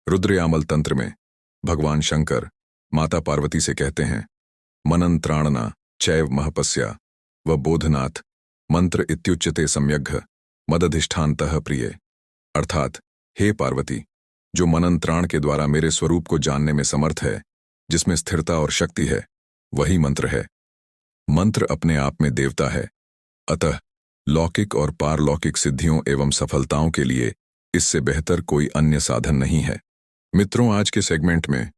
रुद्रयामल तंत्र में भगवान शंकर माता पार्वती से कहते हैं, मनन त्राणना चैव महपस्या व बोधनाथ मंत्र इत्युच्यते सम्यग्घ मदधिष्ठानतः प्रिय। अर्थात, हे पार्वती, जो मनन त्राण के द्वारा मेरे स्वरूप को जानने में समर्थ है, जिसमें स्थिरता और शक्ति है, वही मंत्र है। मंत्र अपने आप में देवता है, अतः लौकिक और पारलौकिक सिद्धियों एवं सफलताओं के लिए इससे बेहतर कोई अन्य साधन नहीं है। मित्रों, आज के सेगमेंट में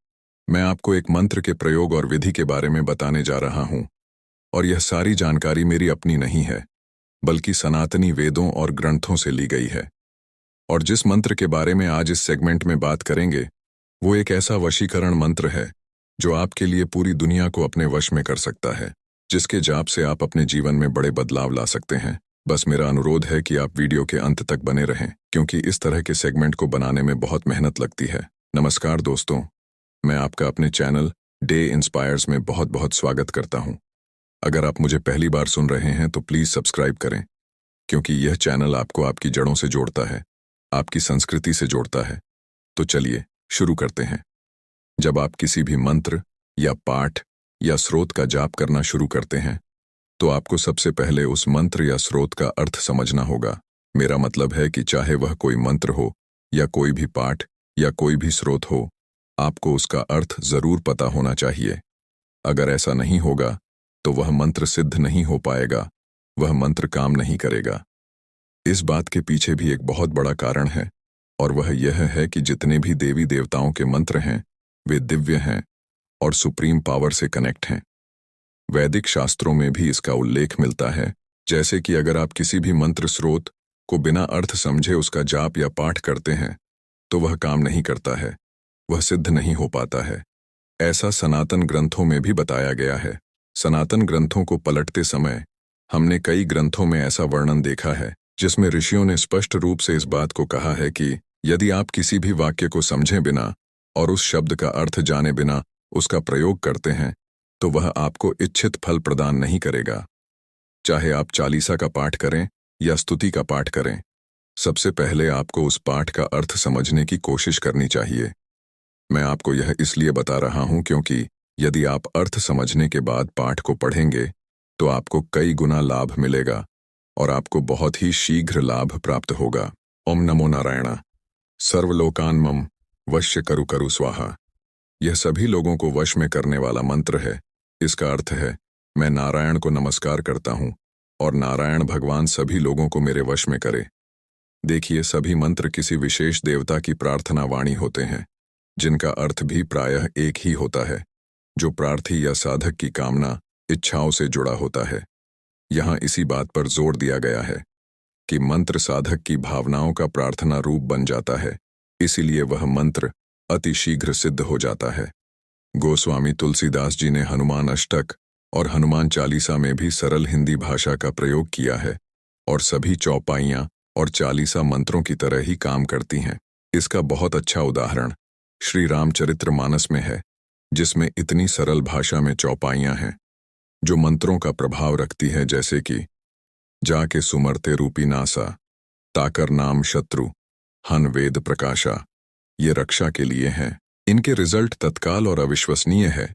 मैं आपको एक मंत्र के प्रयोग और विधि के बारे में बताने जा रहा हूं, और यह सारी जानकारी मेरी अपनी नहीं है, बल्कि सनातनी वेदों और ग्रंथों से ली गई है। और जिस मंत्र के बारे में आज इस सेगमेंट में बात करेंगे, वो एक ऐसा वशीकरण मंत्र है जो आपके लिए पूरी दुनिया को अपने वश में कर सकता है, जिसके जाप से आप अपने जीवन में बड़े बदलाव ला सकते हैं। बस मेरा अनुरोध है कि आप वीडियो के अंत तक बने रहें, क्योंकि इस तरह के सेगमेंट को बनाने में बहुत मेहनत लगती है। नमस्कार दोस्तों, मैं आपका अपने चैनल डे इंस्पायर्स में बहुत बहुत स्वागत करता हूं। अगर आप मुझे पहली बार सुन रहे हैं तो प्लीज सब्सक्राइब करें, क्योंकि यह चैनल आपको आपकी जड़ों से जोड़ता है, आपकी संस्कृति से जोड़ता है। तो चलिए शुरू करते हैं। जब आप किसी भी मंत्र या पाठ या स्रोत का जाप करना शुरू करते हैं, तो आपको सबसे पहले उस मंत्र या स्रोत का अर्थ समझना होगा। मेरा मतलब है कि चाहे वह कोई मंत्र हो या कोई भी पाठ या कोई भी स्रोत हो, आपको उसका अर्थ जरूर पता होना चाहिए। अगर ऐसा नहीं होगा तो वह मंत्र सिद्ध नहीं हो पाएगा, वह मंत्र काम नहीं करेगा। इस बात के पीछे भी एक बहुत बड़ा कारण है, और वह यह है कि जितने भी देवी देवताओं के मंत्र हैं, वे दिव्य हैं और सुप्रीम पावर से कनेक्ट हैं। वैदिक शास्त्रों में भी इसका उल्लेख मिलता है, जैसे कि अगर आप किसी भी मंत्र स्रोत को बिना अर्थ समझे उसका जाप या पाठ करते हैं, तो वह काम नहीं करता है, वह सिद्ध नहीं हो पाता है। ऐसा सनातन ग्रंथों में भी बताया गया है। सनातन ग्रंथों को पलटते समय हमने कई ग्रंथों में ऐसा वर्णन देखा है, जिसमें ऋषियों ने स्पष्ट रूप से इस बात को कहा है कि यदि आप किसी भी वाक्य को समझे बिना और उस शब्द का अर्थ जाने बिना उसका प्रयोग करते हैं, तो वह आपको इच्छित फल प्रदान नहीं करेगा। चाहे आप चालीसा का पाठ करें या स्तुति का पाठ करें, सबसे पहले आपको उस पाठ का अर्थ समझने की कोशिश करनी चाहिए। मैं आपको यह इसलिए बता रहा हूं क्योंकि यदि आप अर्थ समझने के बाद पाठ को पढ़ेंगे, तो आपको कई गुना लाभ मिलेगा और आपको बहुत ही शीघ्र लाभ प्राप्त होगा। ओम नमो नारायण। सर्वलोकान मम वश्य करु करु स्वाहा। यह सभी लोगों को वश में करने वाला मंत्र है। इसका अर्थ है, मैं नारायण को नमस्कार करता हूं और नारायण भगवान सभी लोगों को मेरे वश में करे। देखिए, सभी मंत्र किसी विशेष देवता की प्रार्थना वाणी होते हैं, जिनका अर्थ भी प्रायः एक ही होता है, जो प्रार्थी या साधक की कामना इच्छाओं से जुड़ा होता है। यहाँ इसी बात पर जोर दिया गया है कि मंत्र साधक की भावनाओं का प्रार्थना रूप बन जाता है, इसीलिए वह मंत्र अति शीघ्र सिद्ध हो जाता है। गोस्वामी तुलसीदास जी ने हनुमान अष्टक और हनुमान चालीसा में भी सरल हिंदी भाषा का प्रयोग किया है, और सभी चौपाइयां और चालीसा मंत्रों की तरह ही काम करती हैं। इसका बहुत अच्छा उदाहरण श्री रामचरितमानस में है, जिसमें इतनी सरल भाषा में चौपाइयां हैं जो मंत्रों का प्रभाव रखती है, जैसे कि जाके सुमरते रूपी नासा, ताकर नाम शत्रु, हन वेद प्रकाशा। ये रक्षा के लिए हैं। इनके रिजल्ट तत्काल और अविश्वसनीय है।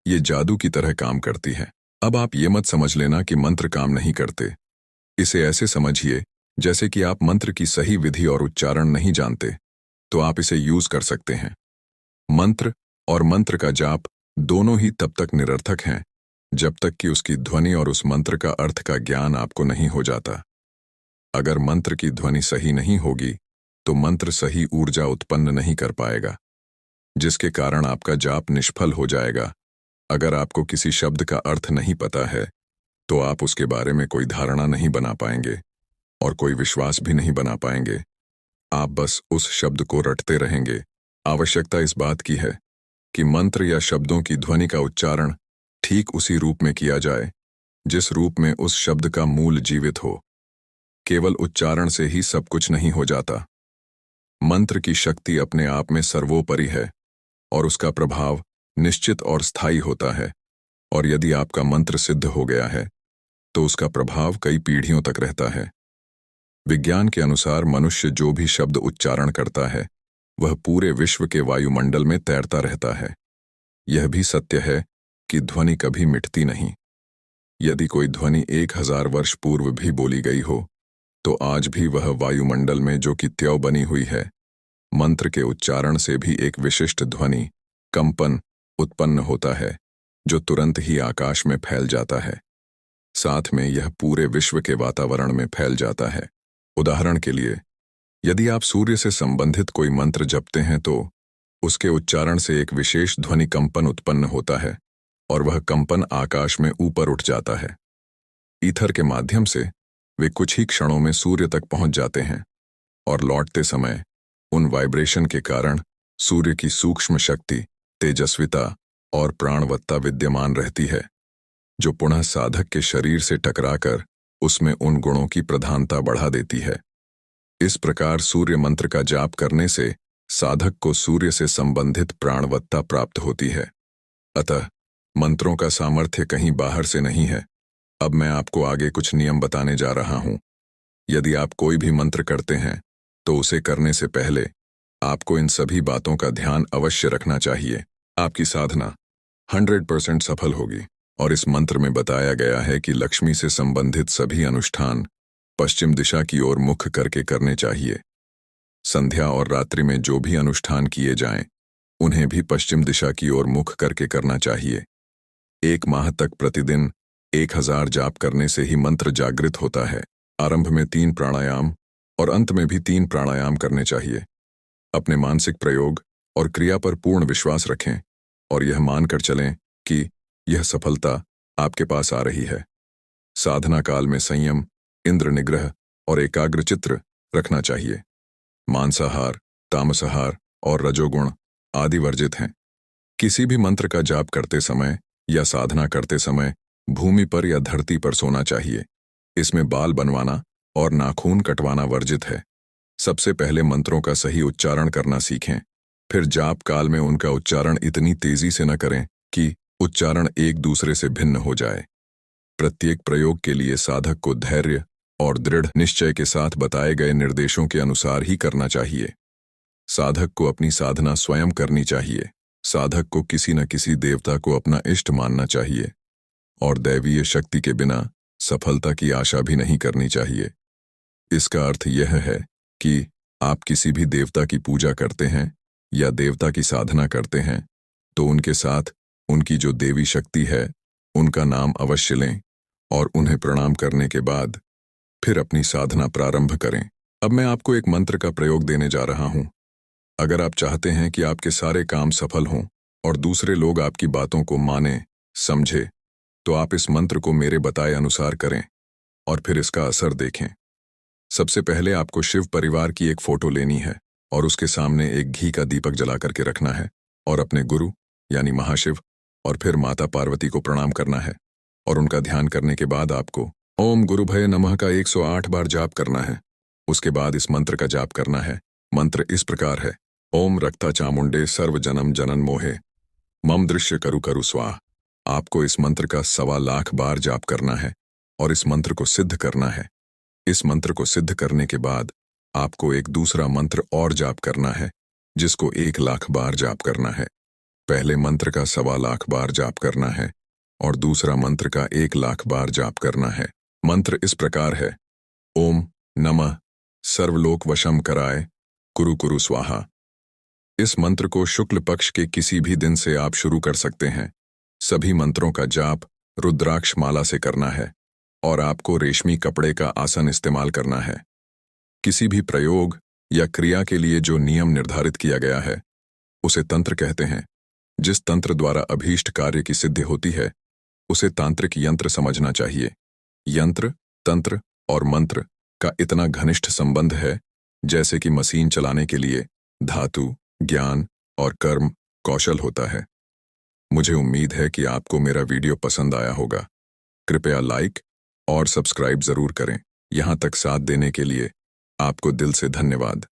ये जादू की तरह काम करती है। अब आप ये मत समझ लेना कि मंत्र काम नहीं करते। इसे ऐसे समझिए जैसे कि आप मंत्र की सही विधि और उच्चारण नहीं जानते, तो आप इसे यूज कर सकते हैं। मंत्र और मंत्र का जाप दोनों ही तब तक निरर्थक हैं जब तक कि उसकी ध्वनि और उस मंत्र का अर्थ का ज्ञान आपको नहीं हो जाता। अगर मंत्र की ध्वनि सही नहीं होगी, तो मंत्र सही ऊर्जा उत्पन्न नहीं कर पाएगा, जिसके कारण आपका जाप निष्फल हो जाएगा। अगर आपको किसी शब्द का अर्थ नहीं पता है, तो आप उसके बारे में कोई धारणा नहीं बना पाएंगे और कोई विश्वास भी नहीं बना पाएंगे। आप बस उस शब्द को रटते रहेंगे। आवश्यकता इस बात की है कि मंत्र या शब्दों की ध्वनि का उच्चारण ठीक उसी रूप में किया जाए जिस रूप में उस शब्द का मूल जीवित हो। केवल उच्चारण से ही सब कुछ नहीं हो जाता। मंत्र की शक्ति अपने आप में सर्वोपरि है और उसका प्रभाव निश्चित और स्थायी होता है, और यदि आपका मंत्र सिद्ध हो गया है तो उसका प्रभाव कई पीढ़ियों तक रहता है। विज्ञान के अनुसार मनुष्य जो भी शब्द उच्चारण करता है, वह पूरे विश्व के वायुमंडल में तैरता रहता है। यह भी सत्य है कि ध्वनि कभी मिटती नहीं। यदि कोई ध्वनि 1000 वर्ष पूर्व भी बोली गई हो, तो आज भी वह वायुमंडल में जो कि त्यों बनी हुई है। मंत्र के उच्चारण से भी एक विशिष्ट ध्वनि, कंपन उत्पन्न होता है, जो तुरंत ही आकाश में फैल जाता है। साथ में यह पूरे विश्व के वातावरण में फैल जाता है। उदाहरण के लिए, यदि आप सूर्य से संबंधित कोई मंत्र जपते हैं तो उसके उच्चारण से एक विशेष ध्वनि कंपन उत्पन्न होता है और वह कंपन आकाश में ऊपर उठ जाता है। ईथर के माध्यम से वे कुछ ही क्षणों में सूर्य तक पहुंच जाते हैं और लौटते समय उन वाइब्रेशन के कारण सूर्य की सूक्ष्म शक्ति, तेजस्विता और प्राणवत्ता विद्यमान रहती है, जो पुनः साधक के शरीर से टकराकर उसमें उन गुणों की प्रधानता बढ़ा देती है। इस प्रकार सूर्य मंत्र का जाप करने से साधक को सूर्य से संबंधित प्राणवत्ता प्राप्त होती है। अतः मंत्रों का सामर्थ्य कहीं बाहर से नहीं है। अब मैं आपको आगे कुछ नियम बताने जा रहा हूं। यदि आप कोई भी मंत्र करते हैं तो उसे करने से पहले आपको इन सभी बातों का ध्यान अवश्य रखना चाहिए। आपकी साधना 100% सफल होगी। और इस मंत्र में बताया गया है कि लक्ष्मी से संबंधित सभी अनुष्ठान पश्चिम दिशा की ओर मुख करके करने चाहिए। संध्या और रात्रि में जो भी अनुष्ठान किए जाएं, उन्हें भी पश्चिम दिशा की ओर मुख करके करना चाहिए। 1 माह तक प्रतिदिन 1000 जाप करने से ही मंत्र जागृत होता है। आरंभ में 3 प्राणायाम और अंत में भी 3 प्राणायाम करने चाहिए। अपने मानसिक प्रयोग और क्रिया पर पूर्ण विश्वास रखें और यह मानकर चलें कि यह सफलता आपके पास आ रही है। साधना काल में संयम, इंद्र निग्रह और एकाग्रचित्त रखना चाहिए। मांसाहार, तामसाहार और रजोगुण आदि वर्जित हैं। किसी भी मंत्र का जाप करते समय या साधना करते समय भूमि पर या धरती पर सोना चाहिए। इसमें बाल बनवाना और नाखून कटवाना वर्जित है। सबसे पहले मंत्रों का सही उच्चारण करना सीखें, फिर जाप काल में उनका उच्चारण इतनी तेजी से न करें कि उच्चारण एक दूसरे से भिन्न हो जाए। प्रत्येक प्रयोग के लिए साधक को धैर्य और दृढ़ निश्चय के साथ बताए गए निर्देशों के अनुसार ही करना चाहिए। साधक को अपनी साधना स्वयं करनी चाहिए। साधक को किसी न किसी देवता को अपना इष्ट मानना चाहिए और दैवीय शक्ति के बिना सफलता की आशा भी नहीं करनी चाहिए। इसका अर्थ यह है कि आप किसी भी देवता की पूजा करते हैं या देवता की साधना करते हैं तो उनके साथ उनकी जो देवी शक्ति है उनका नाम अवश्य लें और उन्हें प्रणाम करने के बाद फिर अपनी साधना प्रारंभ करें। अब मैं आपको एक मंत्र का प्रयोग देने जा रहा हूं। अगर आप चाहते हैं कि आपके सारे काम सफल हों और दूसरे लोग आपकी बातों को माने, समझे, तो आप इस मंत्र को मेरे बताए अनुसार करें और फिर इसका असर देखें। सबसे पहले आपको शिव परिवार की एक फोटो लेनी है और उसके सामने एक घी का दीपक जला करके रखना है और अपने गुरु यानी महाशिव और फिर माता पार्वती को प्रणाम करना है और उनका ध्यान करने के बाद आपको ओम गुरुभय नमः का 108 बार जाप करना है। उसके बाद इस मंत्र का जाप करना है। मंत्र इस प्रकार है, ओम रक्ता चामुंडे सर्व जन्म जनन मोहे मम दृश्य करु करु स्वाहा। आपको इस मंत्र का 1.25 लाख बार जाप करना है और इस मंत्र को सिद्ध करना है। इस मंत्र को सिद्ध करने के बाद आपको एक दूसरा मंत्र और जाप करना है, जिसको 1 लाख बार जाप करना है। पहले मंत्र का 1.25 लाख बार जाप करना है और दूसरा मंत्र का 1 लाख बार जाप करना है। मंत्र इस प्रकार है, ओम नमः सर्वलोक वशम कराय कुरु कुरु स्वाहा। इस मंत्र को शुक्ल पक्ष के किसी भी दिन से आप शुरू कर सकते हैं। सभी मंत्रों का जाप रुद्राक्ष माला से करना है और आपको रेशमी कपड़े का आसन इस्तेमाल करना है। किसी भी प्रयोग या क्रिया के लिए जो नियम निर्धारित किया गया है उसे तंत्र कहते हैं। जिस तंत्र द्वारा अभीष्ट कार्य की सिद्धि होती है उसे तांत्रिक यंत्र समझना चाहिए। यंत्र, तंत्र और मंत्र का इतना घनिष्ठ संबंध है जैसे कि मशीन चलाने के लिए धातु, ज्ञान और कर्म कौशल होता है। मुझे उम्मीद है कि आपको मेरा वीडियो पसंद आया होगा। कृपया लाइक और सब्सक्राइब जरूर करें। यहाँ तक साथ देने के लिए आपको दिल से धन्यवाद।